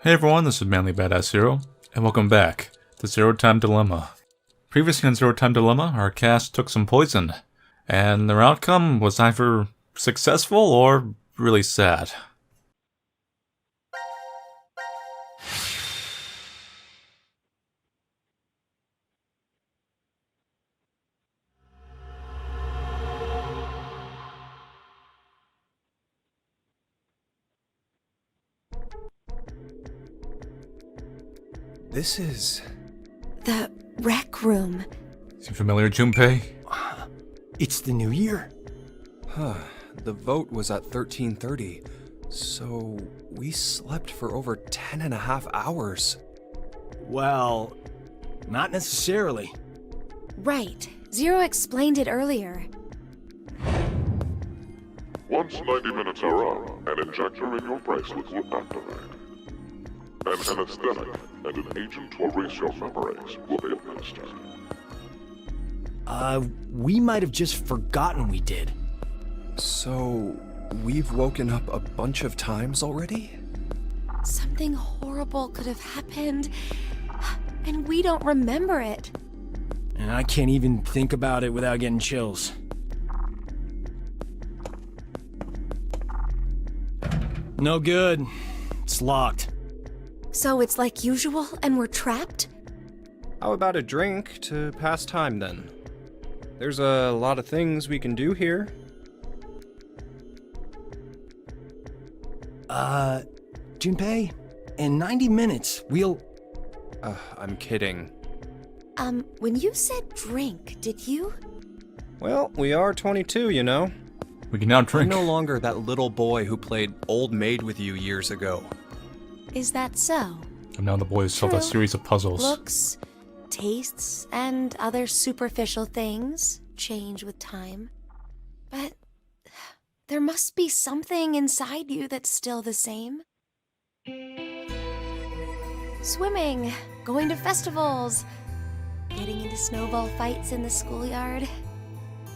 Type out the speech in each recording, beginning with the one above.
Hey everyone, this is Manly Badass Zero, and welcome back to Zero Time Dilemma. Previously on Zero Time Dilemma, our cast took some poison, and their outcome was either successful or really sad. This is... The rec room. Seem familiar, Junpei? It's the new year. The vote was at 13:30, so we slept for over 10.5 hours. Well, not necessarily. Right. Zero explained it earlier. Once 90 minutes are up, an injector in your bracelet will activate. An anesthetic and an agent to erase your memories will be administered. We might have just forgotten we did. So, we've woken up a bunch of times already? Something horrible could have happened, and we don't remember it. And I can't even think about it without getting chills. No good. It's locked. So it's like usual, and we're trapped? How about a drink to pass time then? There's a lot of things we can do here. Junpei, in 90 minutes, we'll... I'm kidding. When you said drink, did you? Well, we are 22, you know. We can now I'm drink. no longer that little boy who played Old Maid with you years ago. Is that so? I'm now the boy who solved a True. series of puzzles. Looks, tastes, and other superficial things change with time. But there must be something inside you that's still the same. Swimming, going to festivals, getting into snowball fights in the schoolyard.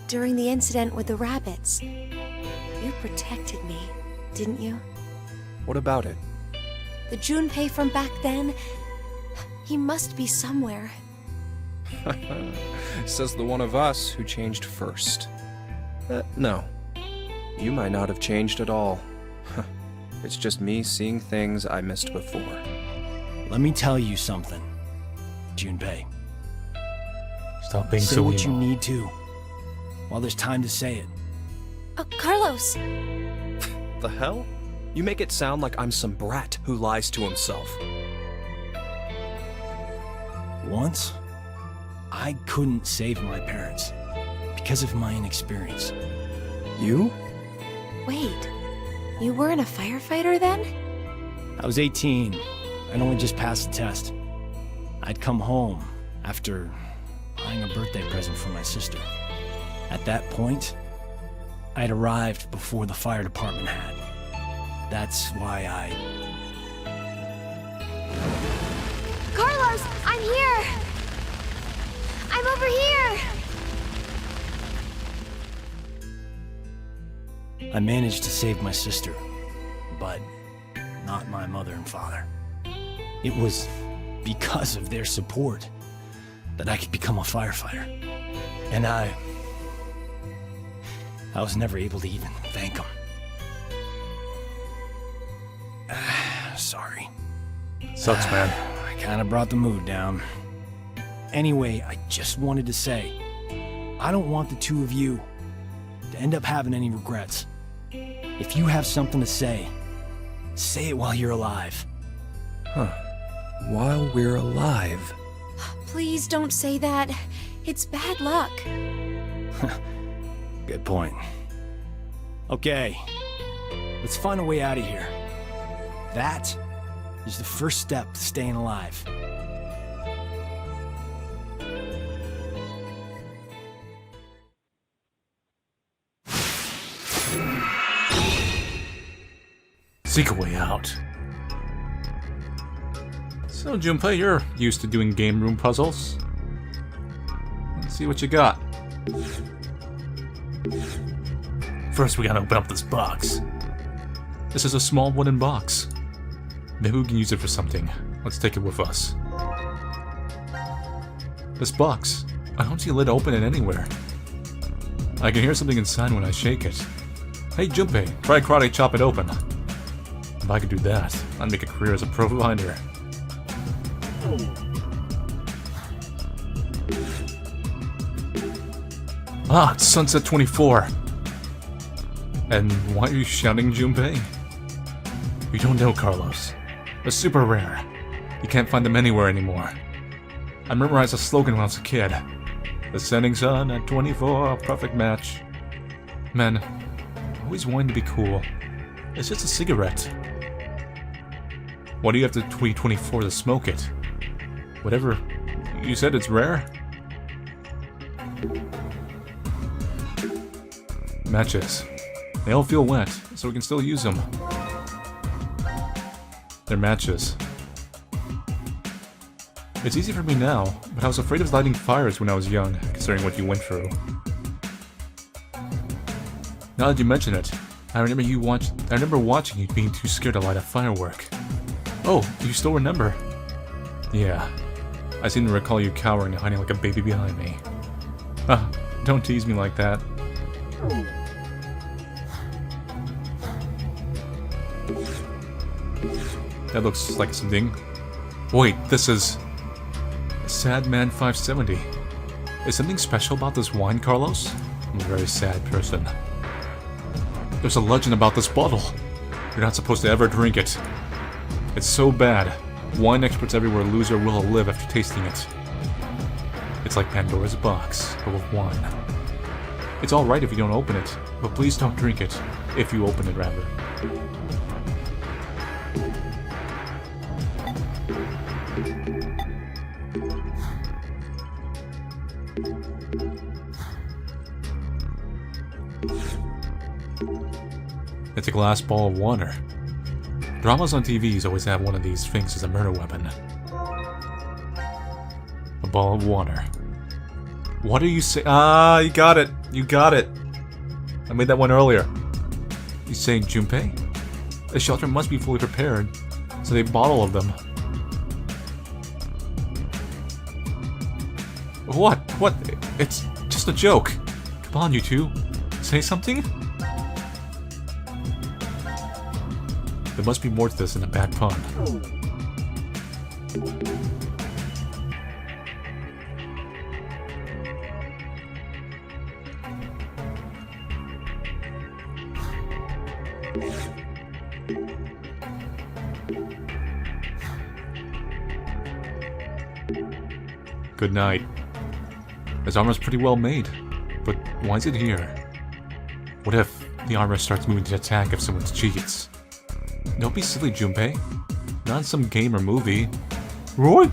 During the incident with the rabbits, you protected me, didn't you? What about it? The Junpei from back then, he must be somewhere. Says the one of us who changed first. No. You might not have changed at all. It's just me seeing things I missed before. Let me tell you something, Junpei. Stop being Say so what emo. you need to, while there's time to say it. Oh, Carlos! The hell? You make it sound like I'm some brat who lies to himself. Once, I couldn't save my parents because of my inexperience. You? Wait, you weren't a firefighter then? I was 18. I'd only just passed the test. I'd come home after buying a birthday present for my sister. At that point, I'd arrived before the fire department had. That's why Carlos, I'm here! I'm over here! I managed to save my sister, but not my mother and father. It was because of their support that I could become a firefighter. And I was never able to even thank them. Sorry. Sucks, man. I kinda brought the mood down. Anyway, I just wanted to say, I don't want the two of you to end up having any regrets. If you have something to say it while you're alive. While we're alive. Please don't say that. It's bad luck. Good point. Okay, let's find a way out of here. That is the first step to staying alive. Seek a way out. So, Junpei, you're used to doing game room puzzles. Let's see what you got. First, we gotta open up this box. This is a small wooden box. Maybe we can use it for something. Let's take it with us. This box. I don't see a lid open it anywhere. I can hear something inside when I shake it. Hey Junpei, try karate chop it open. If I could do that, I'd make a career as a provider. Ah, it's Sunset 24. And why are you shouting, Junpei? You don't know, Carlos. They're super rare. You can't find them anywhere anymore. I memorized a slogan when I was a kid. The setting sun at 24, a perfect match. Men, I always wanted to be cool. It's just a cigarette. Why do you have to 2024 to smoke it? Whatever. You said it's rare? Matches. They all feel wet, so we can still use them. They're matches. It's easy for me now, but I was afraid of lighting fires when I was young, considering what you went through. Now that you mention it, I remember watching you being too scared to light a firework. Oh, you still remember? Yeah. I seem to recall you cowering and hiding like a baby behind me. Ah, don't tease me like that. That looks like something. Wait, this is... Sad Man 570. Is something special about this wine, Carlos? I'm a very sad person. There's a legend about this bottle. You're not supposed to ever drink it. It's so bad. Wine experts everywhere lose their will to live after tasting it. It's like Pandora's box, but with wine. It's alright if you don't open it, but please don't drink it. If you open it, rather. It's a glass ball of water. Dramas on TVs always have one of these things as a murder weapon. A ball of water. What are you saying? Ah, you got it! You got it! I made that one earlier. You saying Junpei? The shelter must be fully prepared, so they bottle of them. What? What? It's just a joke. Come on, you two. Say something? There must be more to this than a bad pun. Good night. This armor's pretty well made, but why is it here? What if the armor starts moving to attack if someone cheats? Don't be silly, Junpei. Not in some game or movie. Roy?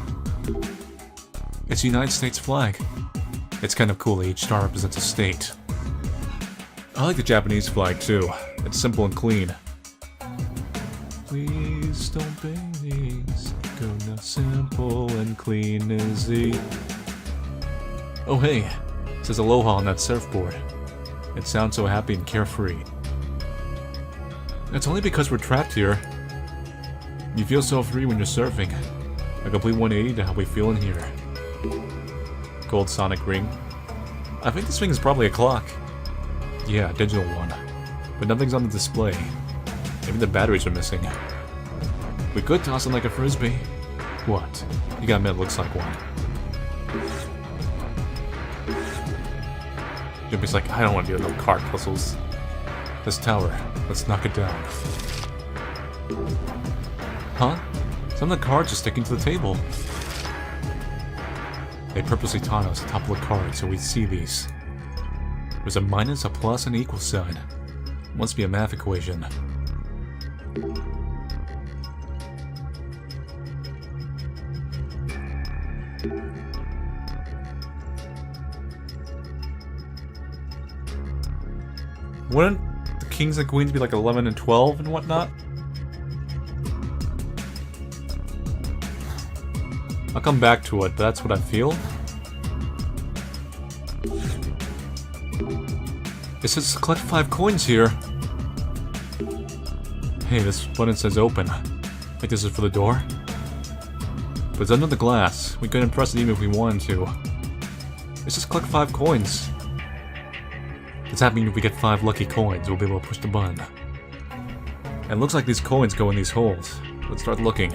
It's the United States flag. It's kind of cool that each star represents a state. I like the Japanese flag too. It's simple and clean. Please don't babies. Gonna simple and clean is the... Oh hey, it says Aloha on that surfboard. It sounds so happy and carefree. It's only because we're trapped here. You feel so free when you're surfing. A complete 180 to how we feel in here. Gold sonic ring. I think this thing is probably a clock. Yeah, a digital one. But nothing's on the display. Even the batteries are missing. We could toss it like a frisbee. What? You gotta admit it looks like one. Junpei's like, I don't want to deal with no card puzzles. This tower, let's knock it down. Huh? Some of the cards are sticking to the table. They purposely taught us the top of the card so we'd see these. There's a minus, a plus, and an equal sign. Must be a math equation. Wouldn't the kings and queens be like 11 and 12 and whatnot? I'll come back to it, but that's what I feel. It says collect 5 coins here. Hey, this button says open. Think this is for the door? But it's under the glass. We couldn't press it even if we wanted to. Let's just collect 5 coins. Does that mean if we get 5 lucky coins, we'll be able to push the button? And it looks like these coins go in these holes. Let's start looking.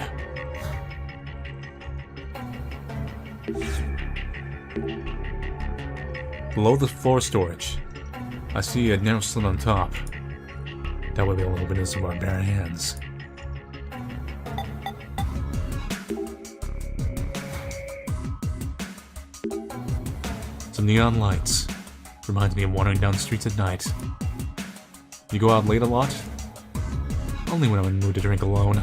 Below the floor storage, I see a narrow slit on top. That way we'll open this with our bare hands. Some neon lights. Reminds me of wandering down the streets at night. You go out late a lot? Only when I'm in the mood to drink alone.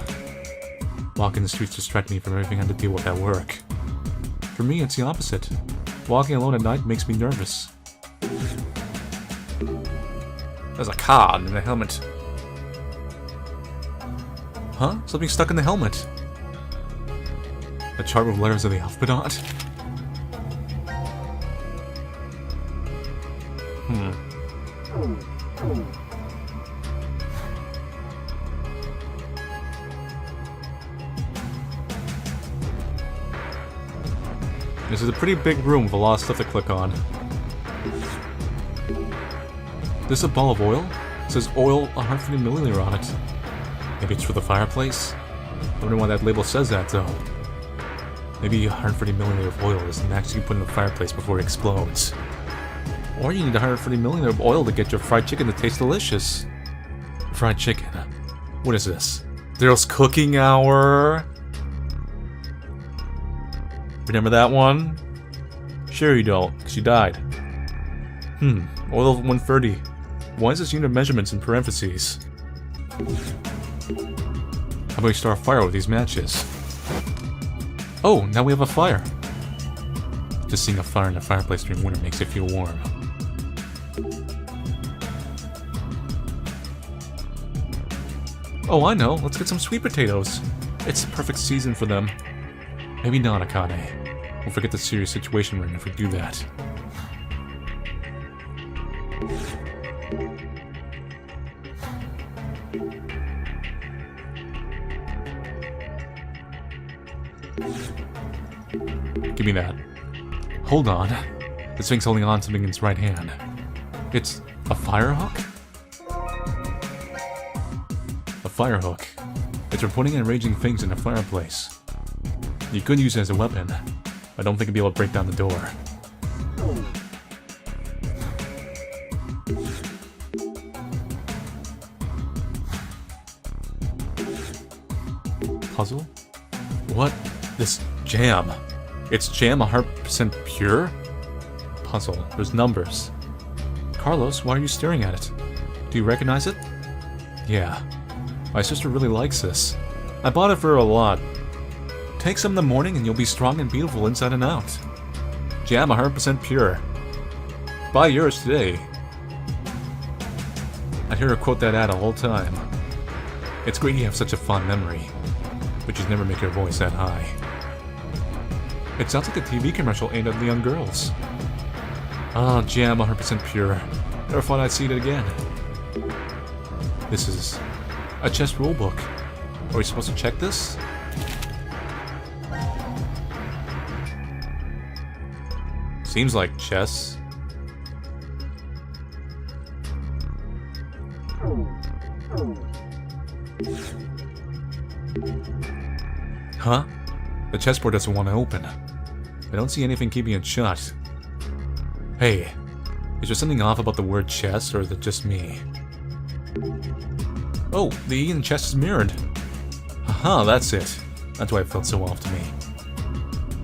Walking the streets distract me from everything I have to deal with at work. For me, it's the opposite. Walking alone at night makes me nervous. There's a card in the helmet. Huh? Something stuck in the helmet. A chart with letters of the alphabet? This is a pretty big room with a lot of stuff to click on. This is a ball of oil? It says oil 150 milliliter on it. Maybe it's for the fireplace? I wonder why that label says that though. Maybe 150 milliliter of oil isn't actually put in the fireplace before it explodes. Or you need 150 milliliter of oil to get your fried chicken to taste delicious. Fried chicken? What is this? Daryl's cooking hour? Remember that one? Sure you don't, because you died. Oil of 130. Why is this unit of measurements in parentheses? How about we start a fire with these matches? Oh, now we have a fire. Just seeing a fire in the fireplace during winter makes it feel warm. Oh, I know. Let's get some sweet potatoes. It's the perfect season for them. Maybe not, Akane. We'll forget the serious situation we're in if we do that. Give me that. Hold on. This thing's holding on to something in its right hand. It's a fire hook? A fire hook. It's for putting and arranging things in a fireplace. You could use it as a weapon. I don't think it'd be able to break down the door. Puzzle? What? This jam. It's jam 100% pure? Puzzle. There's numbers. Carlos, why are you staring at it? Do you recognize it? Yeah. My sister really likes this. I bought it for her a lot. Take some in the morning and you'll be strong and beautiful inside and out. Jam 100% pure. Buy yours today. I hear her quote that ad all the time. It's great you have such a fond memory, but you'd never make your voice that high. It sounds like a TV commercial aimed at the young girls. Ah, Jam 100% pure. Never thought I'd see it again. This is a chess rulebook. Are we supposed to check this? Seems like chess. Huh? The chessboard doesn't want to open. I don't see anything keeping it shut. Hey, is there something off about the word chess, or is it just me? Oh, the E in chess is mirrored. Aha, that's it. That's why it felt so off to me.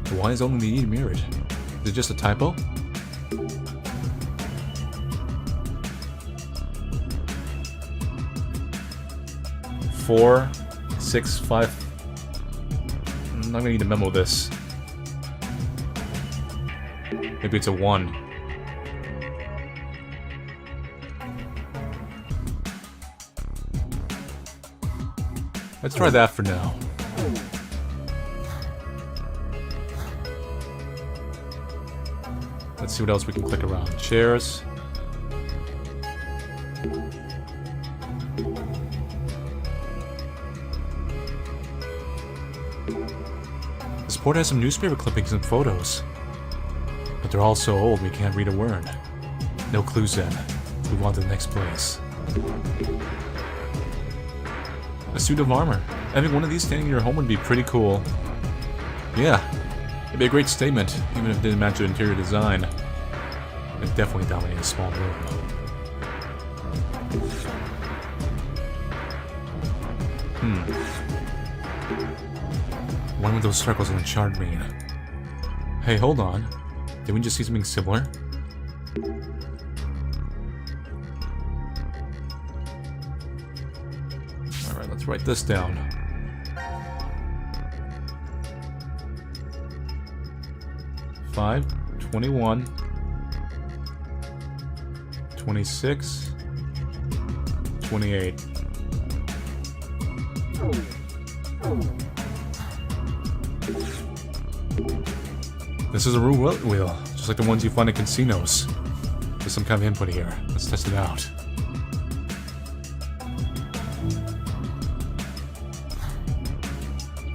But why is only the E mirrored? Is it just a typo? Four, 6, 5. I'm gonna need to memo this. Maybe it's a 1. Let's try that for now. Let's see what else we can click around. Chairs. report has some newspaper clippings and photos. But they're all so old we can't read a word. No clues then. Let's move on to the next place. A suit of armor. Having one of these standing in your home would be pretty cool. Yeah, it'd be a great statement, even if it didn't match the interior design. It'd definitely dominate a small room. One with those circles on the chart mean. Hey, hold on. Did we just see something similar? Alright, let's write this down. Five, 21, 26, 28. This is a roulette wheel, just like the ones you find in casinos. There's some kind of input here. Let's test it out.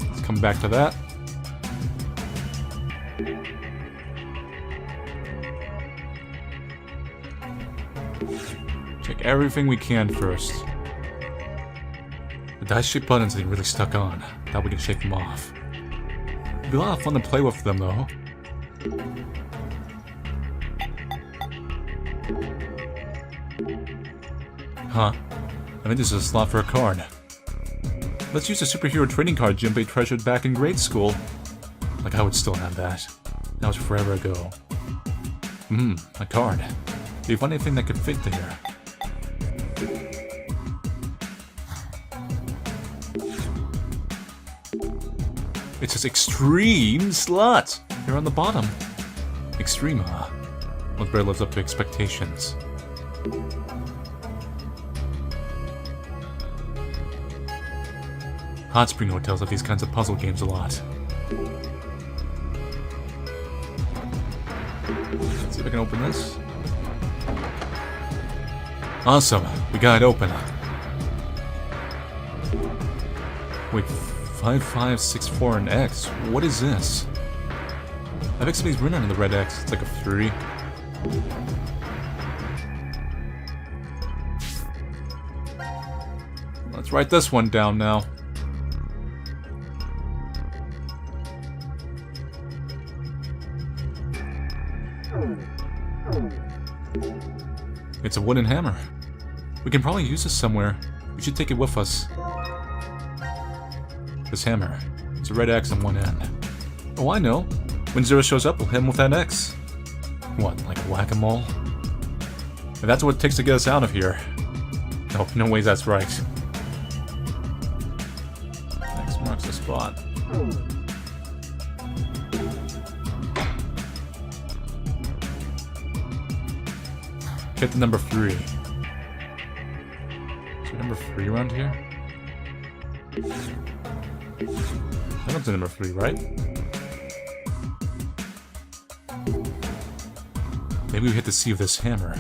Let's come back to that. Check everything we can first. The dice-shaped buttons ain't really stuck on. Thought we could shake them off. It'd be a lot of fun to play with them, though. Huh. I think this is a slot for a card. Let's use the superhero trading card Junpei treasured back in grade school. Like I would still have that. That was forever ago. A card. Do you find anything that could fit there? It says extreme slot here on the bottom. Extreme, huh? One better lives up to expectations. Hot Spring Hotels have these kinds of puzzle games a lot. Let's see if I can open this. Awesome, we got it open. Wait, 5564 and X? What is this? I think somebody's written on the red X. It's like a 3. Let's write this one down now. It's a wooden hammer. We can probably use this somewhere. We should take it with us. This hammer. It's a red X on one end. Oh, I know. When Zero shows up, we'll hit him with that X. What, like whack-a-mole? If that's what it takes to get us out of here. No, no ways that's right. X marks the spot. Get the number 3. Is there number 3 around here? That one's the number 3, right? Maybe we hit the C of this hammer.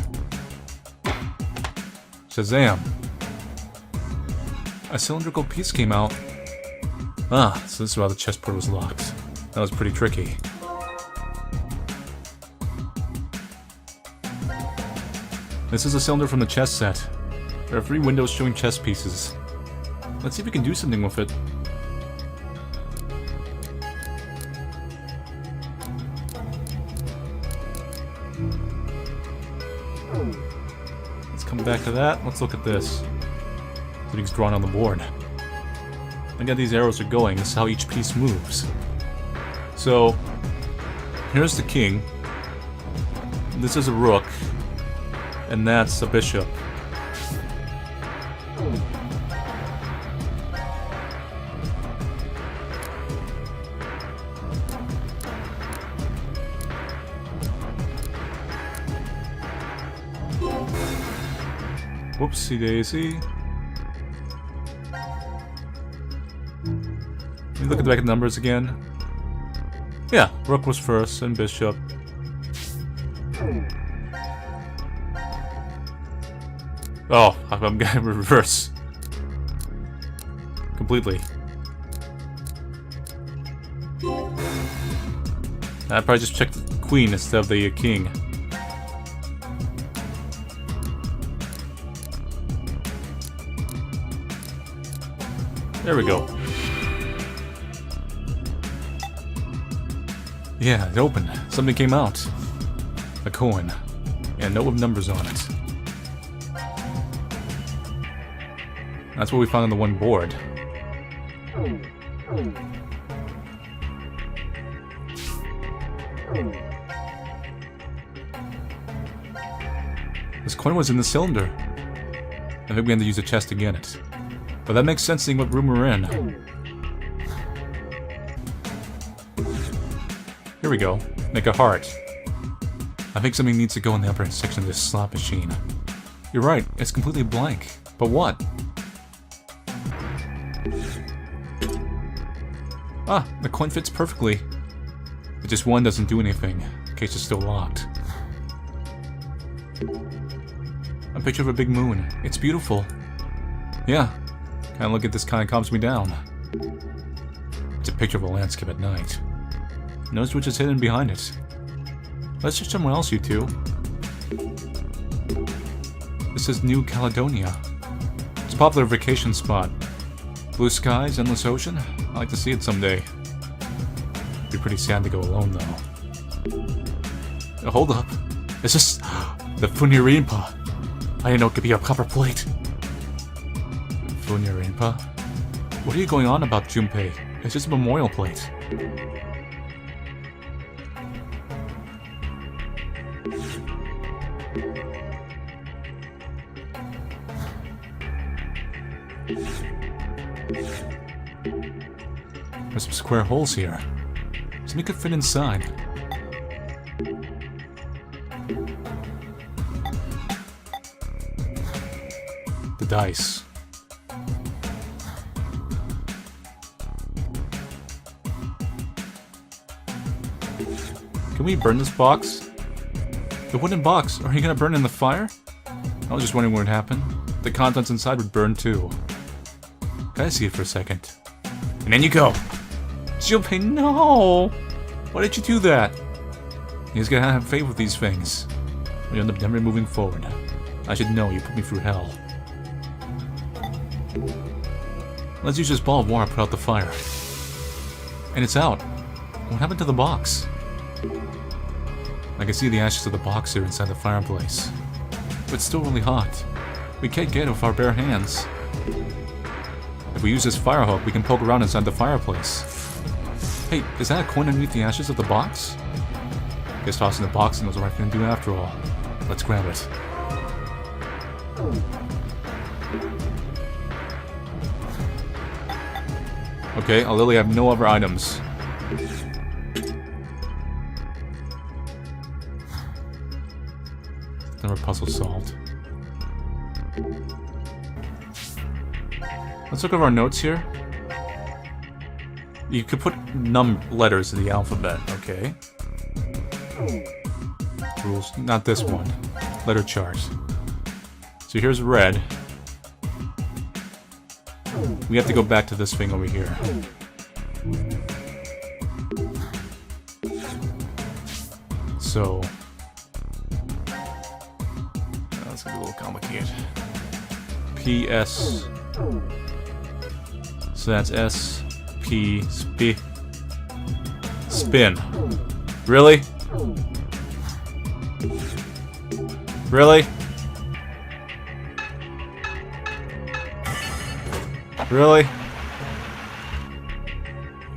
Shazam! A cylindrical piece came out. Ah, so this is why the chessboard was locked. That was pretty tricky. This is a cylinder from the chess set. There are 3 windows showing chess pieces. Let's see if we can do something with it. Let's come back to that. Let's look at this. Something's drawn on the board. Look how these arrows are going. This is how each piece moves. So, here's the king. This is a rook. And that's a bishop. Whoopsie daisy. Let me look at the back of the numbers again. Yeah, rook was first and bishop. Oh, I'm gonna reverse. Completely. I probably just checked the queen instead of the king. There we go. Yeah, it opened. Something came out. A coin. And a note with numbers on it. That's what we found on the one board. This coin was in the cylinder. I think we had to use a chest to get it. But that makes sense seeing what room we're in. Here we go. Make a heart. I think something needs to go in the upper section of this slot machine. You're right, it's completely blank. But what? Ah, the coin fits perfectly. But just one doesn't do anything. The case is still locked. A picture of a big moon. It's beautiful. Yeah. Kinda look at this kinda calms me down. It's a picture of a landscape at night. Notice which is hidden behind it. Let's check somewhere else, you two. This is New Caledonia. It's a popular vacation spot. Blue skies, endless ocean. I'd like to see it someday. It'd be pretty sad to go alone, though. Hold up. Is this the Funyarinpa? I didn't know it could be a copper plate. Funyarinpa? What are you going on about, Junpei? It's just a memorial plate. There's some square holes here. Something could fit inside. The dice. Can we burn this box? The wooden box. Are you gonna burn in the fire? I was just wondering what would happen. The contents inside would burn too. Can I see it for a second? And in you go! Junpei, no! Why did you do that? You just gotta have faith with these things. We end up never moving forward. I should know you put me through hell. Let's use this ball of water to put out the fire. And it's out. What happened to the box? I can see the ashes of the box here inside the fireplace. But it's still really hot. We can't get it with our bare hands. If we use this fire hook, we can poke around inside the fireplace. Hey, is that a coin underneath the ashes of the box? Guess tossing the box knows what I can do after all. Let's grab it. Okay, I literally have no other items. Another puzzle solved. Let's look over our notes here. You could put letters in the alphabet, okay. Rules, not this one. Letter chart. So here's red. We have to go back to this thing over here. So... that's gonna be a little complicated. PS... So that's S, P, spin. Really? Really? Really?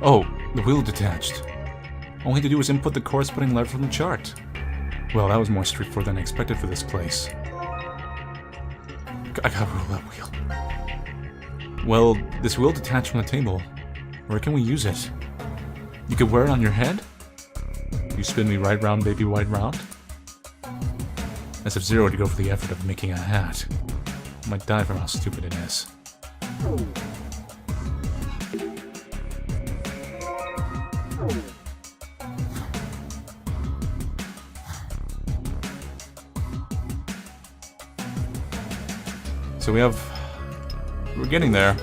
Oh, the wheel detached. All we had to do was input the corresponding letter from the chart. Well, that was more straightforward than I expected for this place. I gotta roll that wheel. Well, this wheel detached from the table. Where can we use it? You could wear it on your head? You spin me right round, baby, right round? As if zero to go for the effort of making a hat. I might die from how stupid it is. So we're getting there.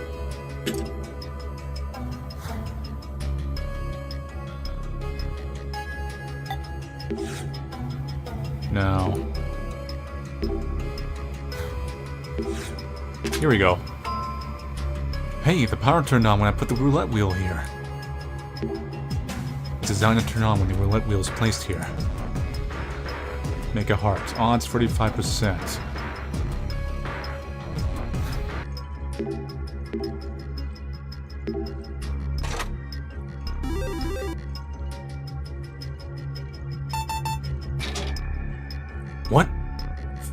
Now... Here we go. Hey, the power turned on when I put the roulette wheel here. It's designed to turn on when the roulette wheel is placed here. Make a heart. Odds 45%. What?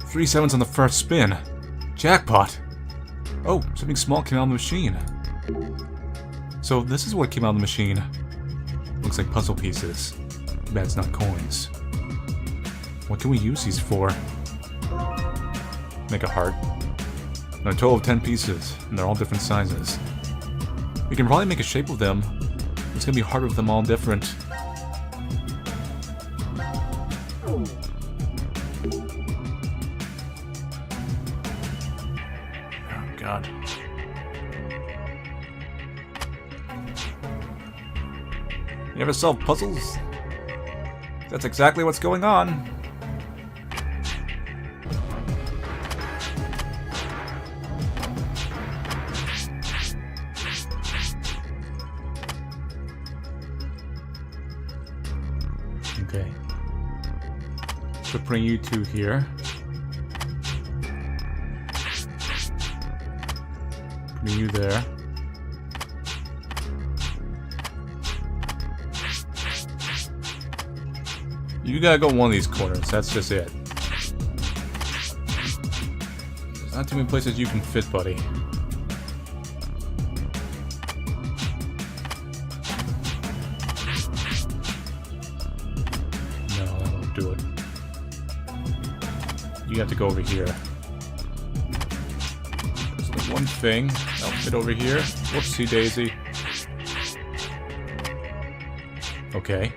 3 sevens on the first spin. Jackpot! Oh, something small came out of the machine. So this is what came out of the machine. Looks like puzzle pieces. Too bad it's not coins. What can we use these for? Make a heart. And a total of 10 pieces, and they're all different sizes. We can probably make a shape of them. It's gonna be hard with them all different. Oh god. You ever solve puzzles? That's exactly what's going on. Okay. So putting you two here. Putting you there. You gotta go one of these corners, that's just it. There's not too many places you can fit, buddy. No, that won't do it. You have to go over here. There's only one thing. That'll fit over here. Whoopsie daisy. Okay.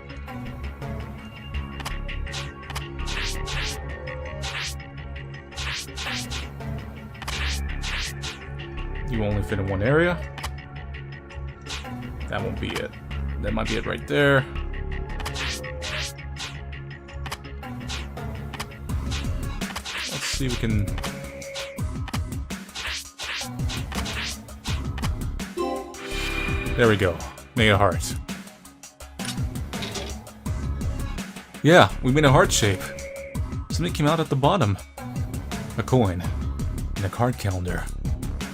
You only fit in one area. That won't be it. That might be it right there. Let's see if we can... There we go. Made a heart. Yeah, we made a heart shape. Something came out at the bottom. A coin. And a card calendar.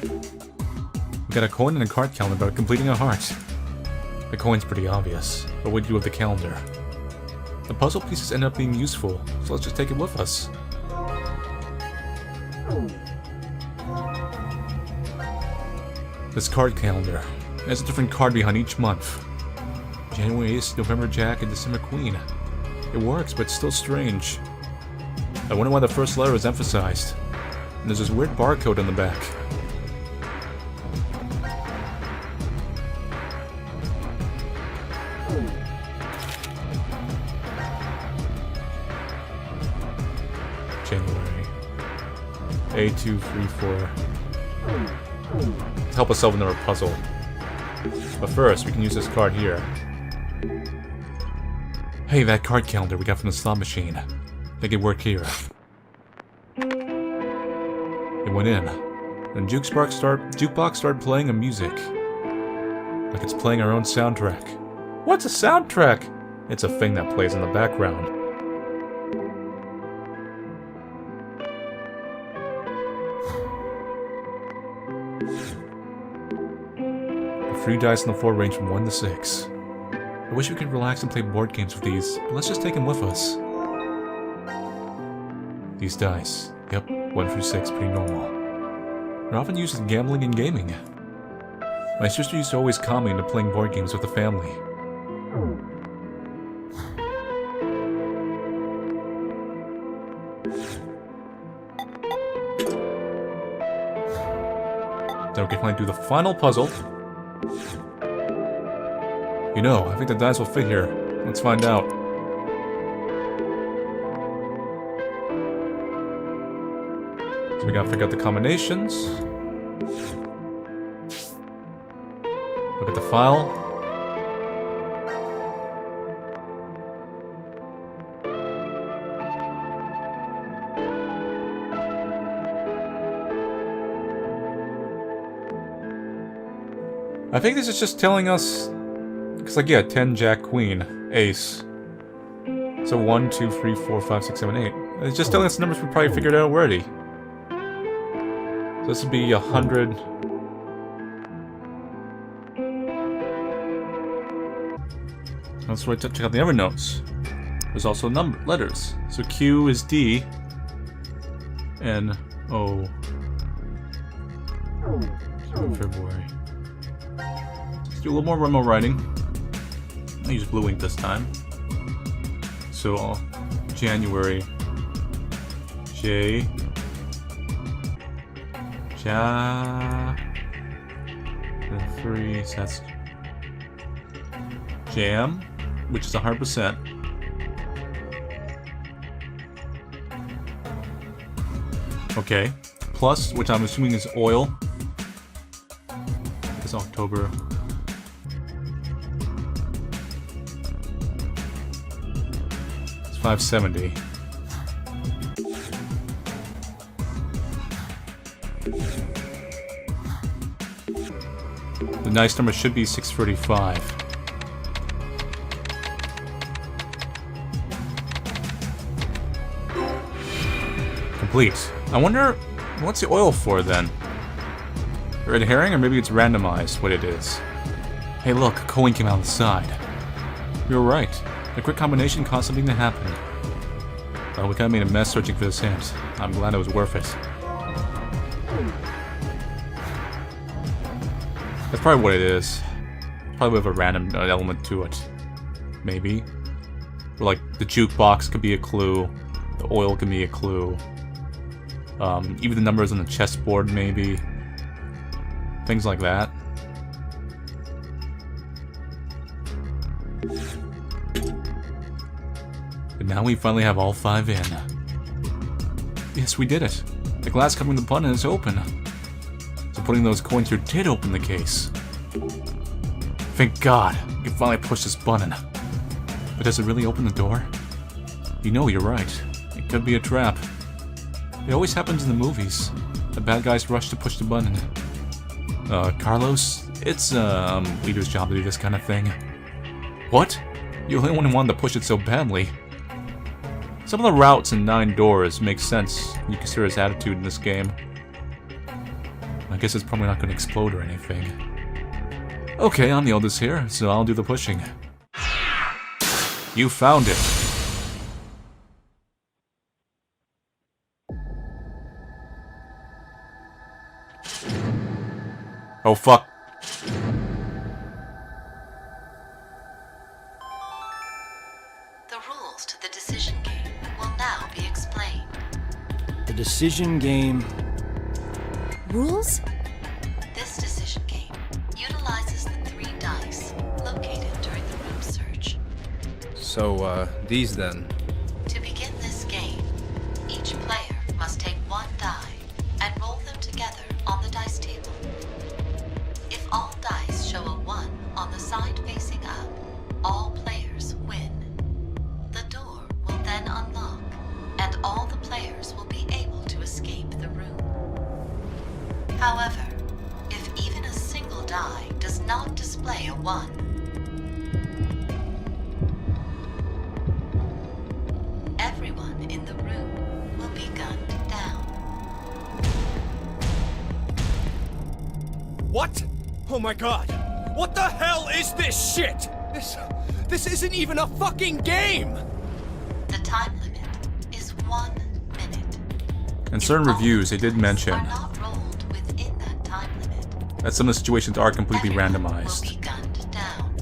We got a coin and a card calendar about completing a heart. The coin's pretty obvious, but what do you do with the calendar? The puzzle pieces end up being useful, so let's just take it with us. This card calendar has a different card behind each month. January Ace, November Jack, and December Queen. It works, but it's still strange. I wonder why the first letter is emphasized. And there's this weird barcode on the back. January. A234. To help us solve another puzzle. But first, we can use this card here. Hey, that card calendar we got from the slot machine. I think it worked here. It went in. And jukebox started playing a music. Like it's playing our own soundtrack. What's a soundtrack? It's a thing that plays in the background. The 3 dice on the floor range from 1 to 6. I wish we could relax and play board games with these, but let's just take them with us. These dice. Yep, 1 through 6, pretty normal. They're often used in gambling and gaming. My sister used to always calm me into playing board games with the family. Now we can finally do the final puzzle. You know, I think the dice will fit here. Let's find out. So we gotta figure out the combinations. Look at the file. I think this is just telling us... It's like, yeah, 10, Jack, Queen, Ace. So 1, 2, 3, 4, 5, 6, 7, 8. It's just telling us the numbers we probably figured out already. So this would be 100... Let's check out the other notes. There's also letters. So Q is D. N, O. February. Let's do a little more remote writing. I'll use blue ink this time. So, January. J. Ja. The 3, so that's Jam, which is 100%. Okay. Plus, which I'm assuming is oil. It's October. It's 570. The nice number should be 635. Complete. I wonder, what's the oil for then? Red herring, or maybe it's randomized what it is. Hey look, a coin came out of the side. You're right. The quick combination caused something to happen. Well, we kinda made a mess searching for this hint. I'm glad it was worth it. That's probably what it is. Probably with a random element to it. Maybe. Or like, the jukebox could be a clue. The oil can be a clue. Even the numbers on the chessboard, maybe. Things like that. But now we finally have all 5 in. Yes, we did it. The glass covering the button is open. So putting those coins here did open the case. Thank God, we can finally push this button. But does it really open the door? You know, you're right. It could be a trap. It always happens in the movies. The bad guys rush to push the button. Carlos, it's leader's job to do this kind of thing. What? You're the only one who wanted to push it so badly. Some of the routes and 9 doors make sense when you consider his attitude in this game. I guess it's probably not going to explode or anything. Okay, I'm the oldest here, so I'll do the pushing. You found it. Oh fuck. The rules to the decision game will now be explained. The decision game. Rules? This decision game utilizes the 3 dice located during the room search. So, these then. To begin this game, each player must take 1 die and roll them together on the dice table. If all dice show a 1 on the side facing up, all players win. The door will then unlock, and all the players will be able to escape the room. However, if even a single die does not display a 1, everyone in the room will be gunned down. What? Oh my god! What the hell is this shit? This isn't even a fucking game! The time limit is 1 minute. In certain reviews, they did mention Are not rolled within that time limit. that some of the situations are completely Everyone randomized. will be gunned down.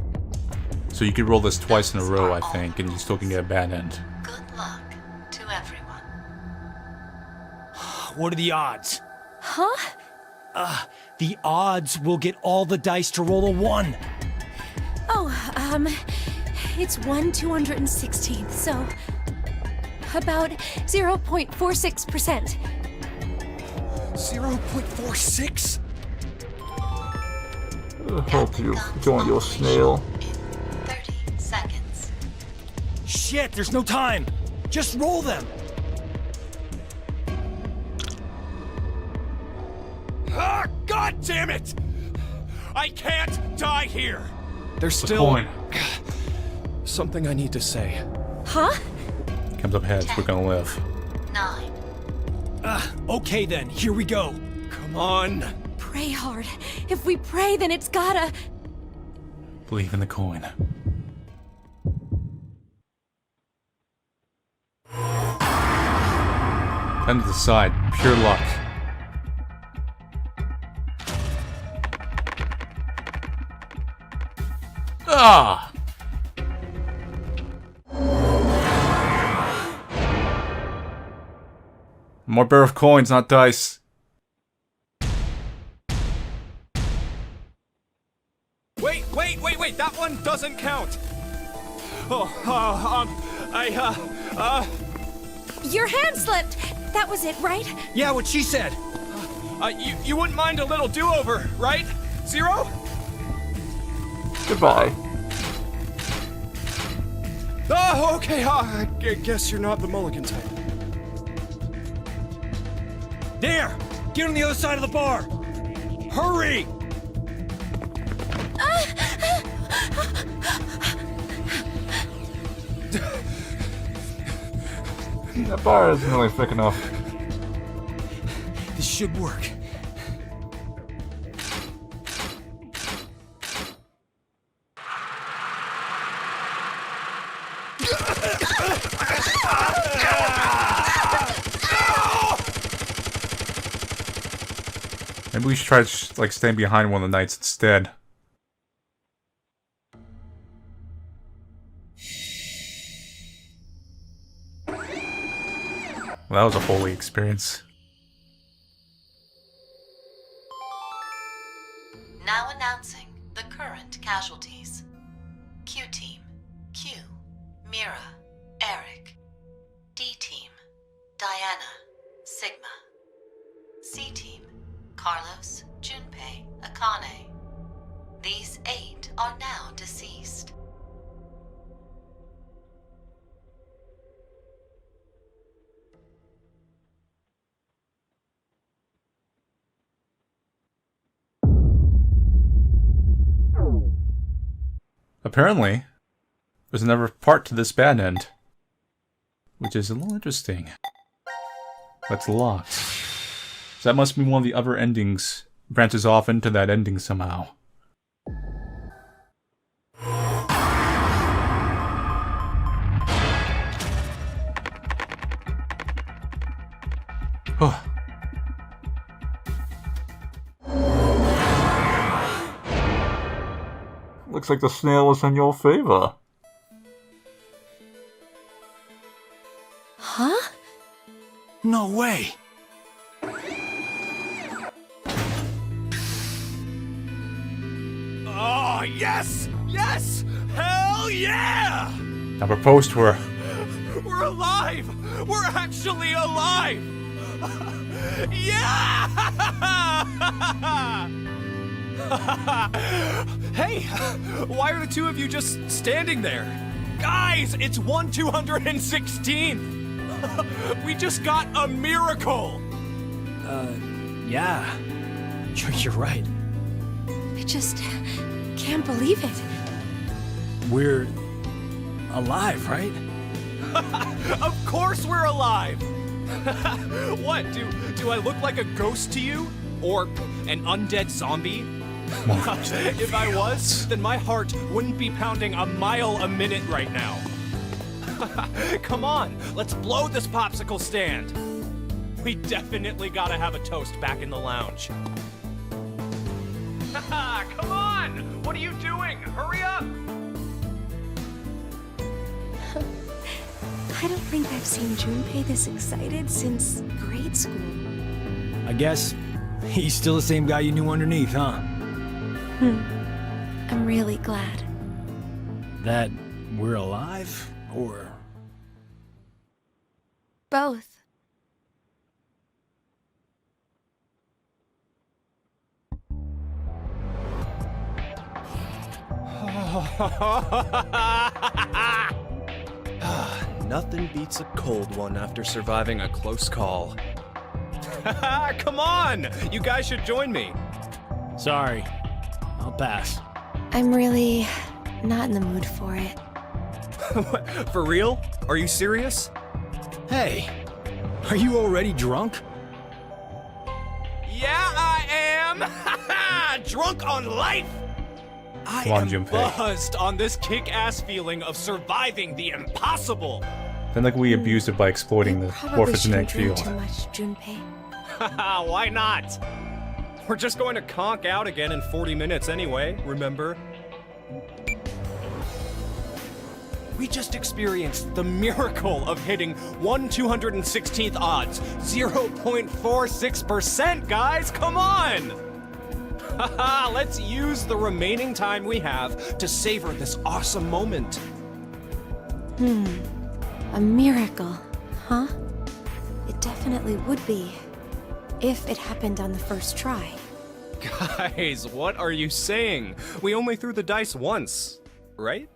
So you could roll this twice in a row, I think, and you still can get a bad end. Good luck to everyone. What are the odds? Huh? The odds will get all the dice to roll a 1. Oh, it's 1/216th, so about 0.46%. 0.46? Hope you join your snail. In 30 seconds. Shit, there's no time. Just roll them. Ah, god damn it! I can't die here! There's The still coin. something I need to say. Huh? Comes up heads, we're gonna live. 9. Okay then, here we go. Come on. Pray hard. If we pray, then it's gotta. Believe in the coin. Ten to the side, pure luck. Ah! More bear of coins, not dice. Wait, that one doesn't count. Your hand slipped! That was it, right? Yeah, what she said. You wouldn't mind a little do-over, right? 0? Goodbye. Oh, okay, I guess you're not the mulligan type. There! Get on the other side of the bar! Hurry! That bar isn't really thick enough. This should work. Maybe we should try like staying behind one of the knights instead. Well, that was a holy experience. Now announcing the current casualties. Q Team, Q, Mira, Eric. D Team, Diana, Sigma. C Team, Carlos, Junpei, Akane. These 8 are now deceased. Apparently, there's another part to this bad end, which is a little interesting. That's locked. So that must be one of the other endings, branches off into that ending somehow. Oh. Looks like the snail is in your favor. Huh? No way! Oh, yes! Yes! Hell yeah! Now propose to her. We're alive! We're actually alive! Yeah! Hey! Why are the two of you just standing there? Guys, it's 1/216! We just got a miracle! Yeah. You're right. I just can't believe it. We're alive, right? Of course we're alive! What, do I look like a ghost to you? Or an undead zombie? If I was, then my heart wouldn't be pounding a mile a minute right now. Come on, let's blow this popsicle stand. We definitely gotta have a toast back in the lounge. Come on! What are you doing? Hurry up! I don't think I've seen Junpei this excited since grade school. I guess he's still the same guy you knew underneath, huh? I'm really glad. That we're alive? Or... Both. Nothing beats a cold one after surviving a close call. Come on! You guys should join me. Sorry. I'll pass. I'm really not in the mood for it. What, for real? Are you serious? Hey, are you already drunk? Yeah, I am! Drunk on life! I Come on, am Junpei. buzzed on this kick-ass feeling of surviving the impossible! I feel like we abused it by exploiting the Probably shouldn't morphogenetic drink field. too much, Junpei. Haha, why not? We're just going to conk out again in 40 minutes anyway, remember? We just experienced the miracle of hitting 1/216th odds, 0.46%, guys, come on! Haha, let's use the remaining time we have to savor this awesome moment. A miracle, huh? It definitely would be. If it happened on the first try. Guys, what are you saying? We only threw the dice once, right?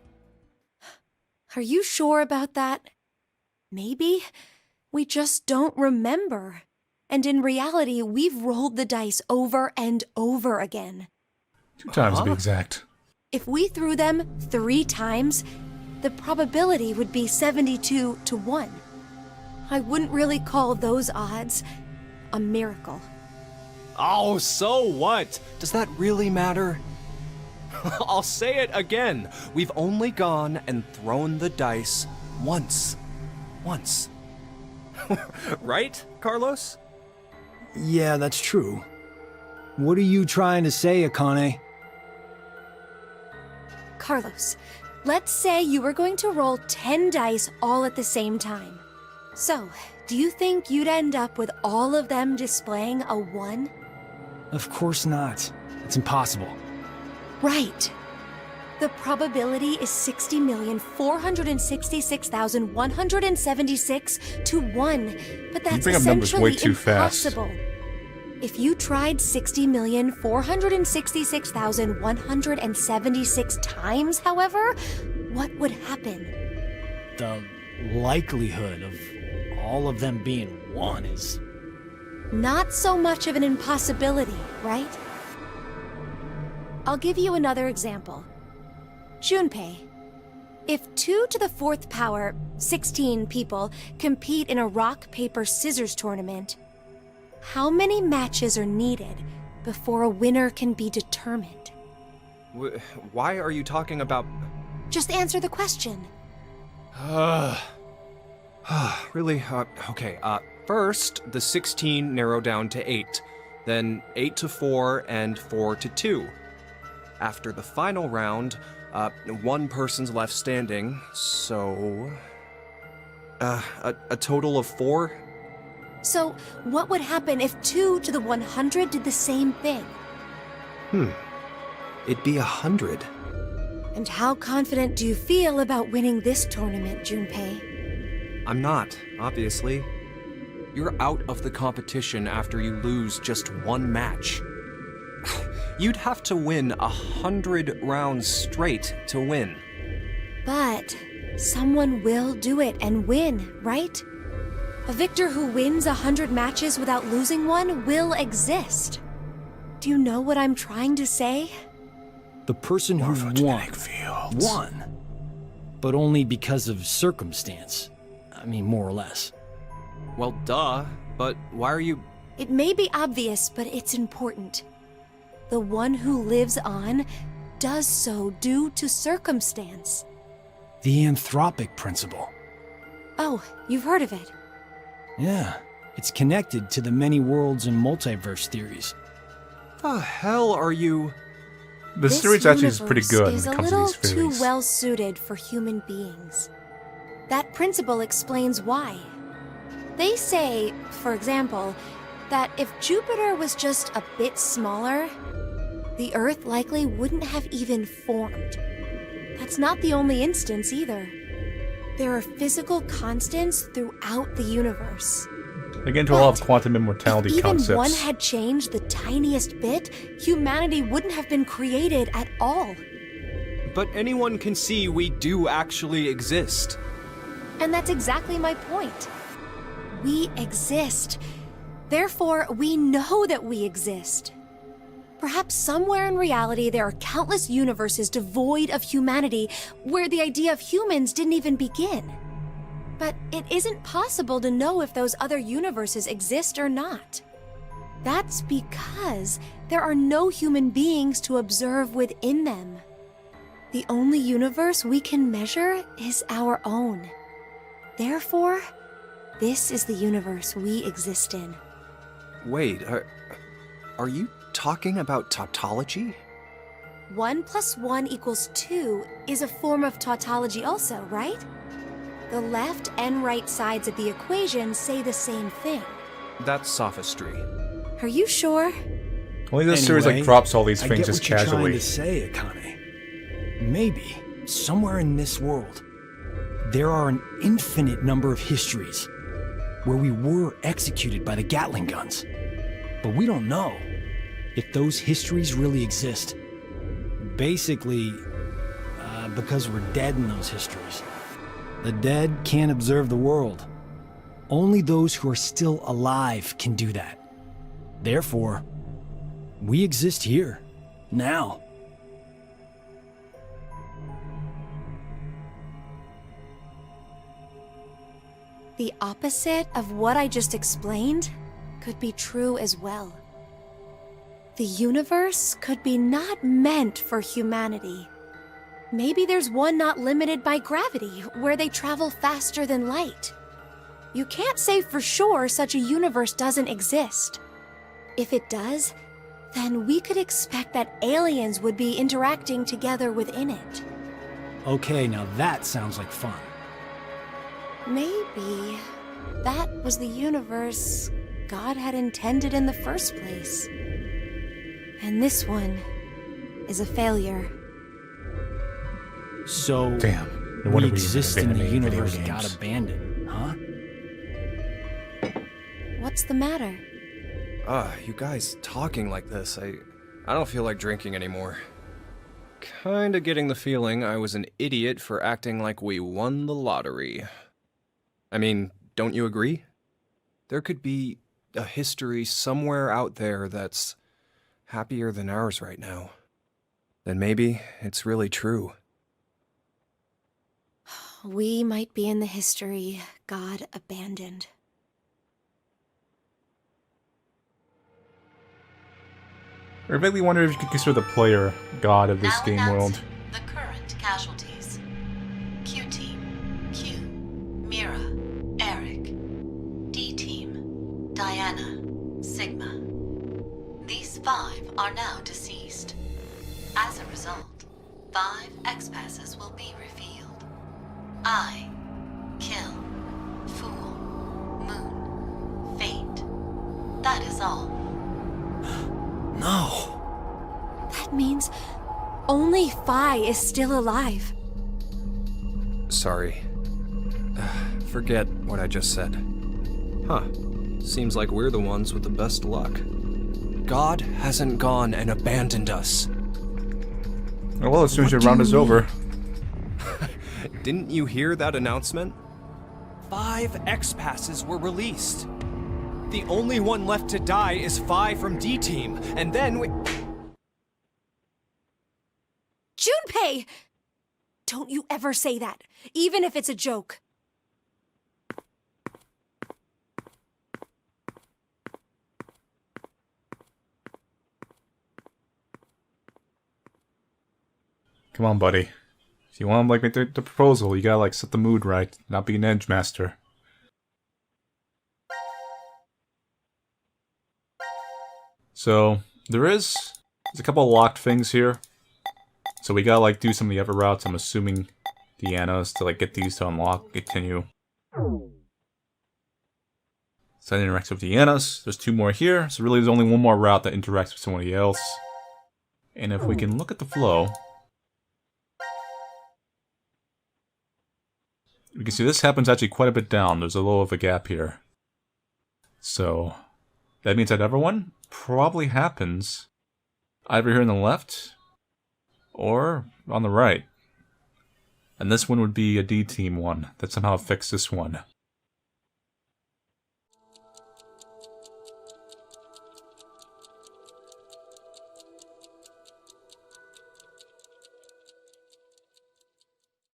Are you sure about that? Maybe we just don't remember. And in reality, we've rolled the dice over and over again. 2 times to be exact. If we threw them 3 times, the probability would be 72 to 1. I wouldn't really call those odds a miracle. Oh, so what? Does that really matter? I'll say it again. We've only gone and thrown the dice once. Once. Right, Carlos? Yeah, that's true. What are you trying to say, Akane? Carlos, let's say you were going to roll 10 dice all at the same time. So, do you think you'd end up with all of them displaying a 1? Of course not. It's impossible. Right. The probability is 60,466,176 to 1, but that's bring up numbers essentially way too fast. impossible. If you tried 60,466,176 times, however, what would happen? The likelihood of all of them being 1 is... Not so much of an impossibility, right? I'll give you another example. Junpei, if 2 to the 4th power, 16 people, compete in a rock, paper, scissors tournament, how many matches are needed before a winner can be determined? Why are you talking about... Just answer the question. Really? Okay, first, the 16 narrow down to 8, then 8 to 4, and 4 to 2. After the final round, 1 person's left standing, so... a total of 4? So, what would happen if 2 to the 100 did the same thing? It'd be 100. And how confident do you feel about winning this tournament, Junpei? I'm not, obviously. You're out of the competition after you lose just 1 match. You'd have to win 100 rounds straight to win. But someone will do it and win, right? A victor who wins 100 matches without losing one will exist. Do you know what I'm trying to say? The person who won, but only because of circumstance. I mean, more or less. Well, duh, but why are you... It may be obvious, but it's important. The one who lives on does so due to circumstance. The anthropic principle. Oh, you've heard of it. Yeah, it's connected to the many worlds and multiverse theories. The hell are you... This series actually is pretty good when is it a comes to little these too theories. well suited for human beings. That principle explains why. They say, for example, that if Jupiter was just a bit smaller, the Earth likely wouldn't have even formed. That's not the only instance either. There are physical constants throughout the universe. They get into a lot of quantum immortality If even concepts. one had changed the tiniest bit, humanity wouldn't have been created at all. But anyone can see we do actually exist. And that's exactly my point. We exist. Therefore, we know that we exist. Perhaps somewhere in reality there are countless universes devoid of humanity where the idea of humans didn't even begin. But it isn't possible to know if those other universes exist or not. That's because there are no human beings to observe within them. The only universe we can measure is our own. Therefore, this is the universe we exist in. Wait, are you talking about tautology? 1 + 1 = 2 is a form of tautology also, right? The left and right sides of the equation say the same thing. That's sophistry. Are you sure? Only this series like drops all these I things get just what you're trying casually. to say, Akane. Maybe, somewhere in this world, there are an infinite number of histories where we were executed by the Gatling guns. But we don't know if those histories really exist. Basically, because we're dead in those histories. The dead can't observe the world. Only those who are still alive can do that. Therefore, we exist here, now. The opposite of what I just explained could be true as well. The universe could be not meant for humanity. Maybe there's one not limited by gravity, where they travel faster than light. You can't say for sure such a universe doesn't exist. If it does, then we could expect that aliens would be interacting together within it. Okay, now that sounds like fun. Maybe that was the universe God had intended in the first place. And this one is a failure. So, Damn. No we wonder exist in the abandoned video universe games. got abandoned, huh? What's the matter? You guys talking like this, I don't feel like drinking anymore. Kinda getting the feeling I was an idiot for acting like we won the lottery. I mean, don't you agree? There could be a history somewhere out there that's happier than ours right now. Then maybe it's really true. We might be in the history God abandoned. I vaguely wonder if you could consider the player god of this Now game announcing world. the current casualties. Q-Team, Q, Mira, Eric. D-Team, Diana, Sigma. These 5 are now deceased. As a result, 5 X-Passes will be revealed. I, Kill, Fool, Moon, Fate. That is all. No. That means only Phi is still alive. Sorry. Forget what I just said. Huh. Seems like we're the ones with the best luck. God hasn't gone and abandoned us. Oh, well, as soon as your What do round you is mean? over. Didn't you hear that announcement? 5 X-Passes were released. The only one left to die is Phi from D-Team, and then we... Junpei! Don't you ever say that, even if it's a joke. Come on, buddy. If you want to make the proposal, you gotta like set the mood right, not be an edge master. So there's a couple of locked things here. So we gotta like do some of the other routes. I'm assuming Deanna's to like get these to unlock, continue. So that interacts with Deanna's. There's 2 more here. So really there's only 1 more route that interacts with somebody else. And if we can look at the flow, we can see this happens actually quite a bit down. There's a little of a gap here. So that means that everyone probably happens either here on the left or on the right. And this one would be a D-Team one that somehow affects this one.